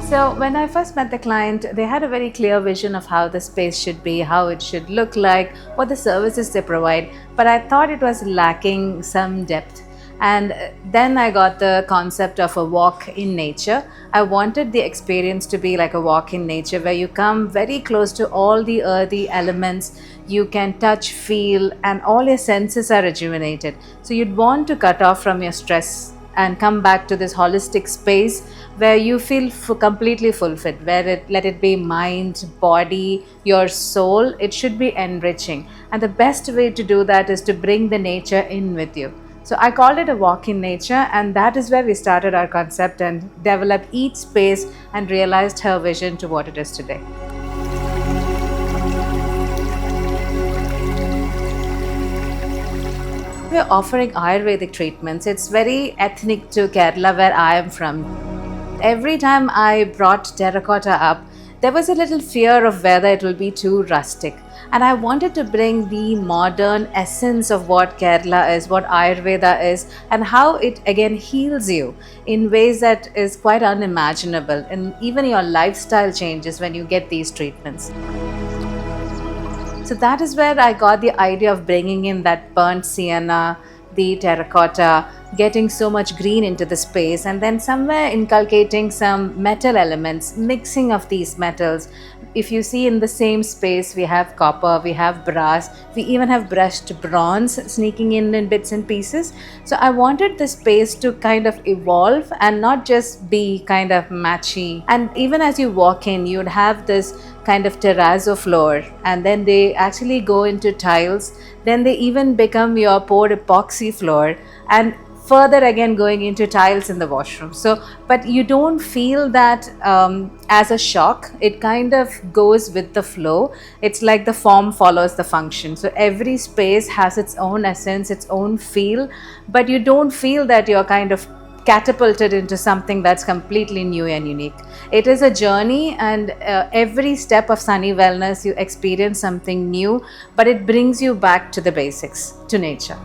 So when I first met the client, they had a very clear vision of how the space should be, how it should look like, what the services they provide, but I thought it was lacking some depth. And then I got the concept of a walk in nature. I wanted the experience to be like a walk in nature where you come very close to all the earthy elements. You can touch, feel, and all your senses are rejuvenated. So you'd want to cut off from your stress and come back to this holistic space where you feel completely fulfilled, let it be mind, body, your soul. It should be enriching, and the best way to do that is to bring the nature in with you. So I called it a walk in nature, and that is where we started our concept and developed each space and realized her vision to what it is today. We're offering Ayurvedic treatments. It's very ethnic to Kerala, where I am from. Every time I brought terracotta up, there was a little fear of whether it will be too rustic. And I wanted to bring the modern essence of what Kerala is, what Ayurveda is, and how it again heals you in ways that is quite unimaginable. And even your lifestyle changes when you get these treatments. So that is where I got the idea of bringing in that burnt sienna, the terracotta, getting so much green into the space, and then somewhere inculcating some metal elements, mixing of these metals. If you see in the same space, we have copper, we have brass, we even have brushed bronze sneaking in bits and pieces. So I wanted the space to kind of evolve and not just be kind of matchy. And even as you walk in, you'd have this kind of terrazzo floor, and then they actually go into tiles, then they even become your poured epoxy floor, and further again going into tiles in the washroom. So but you don't feel that as a shock. It kind of goes with the flow. It's like the form follows the function. So every space has its own essence, its own feel, but you don't feel that you're kind of catapulted into something that's completely new and unique. It is a journey, and every step of Sunny Wellness you experience something new, but it brings you back to the basics, to nature.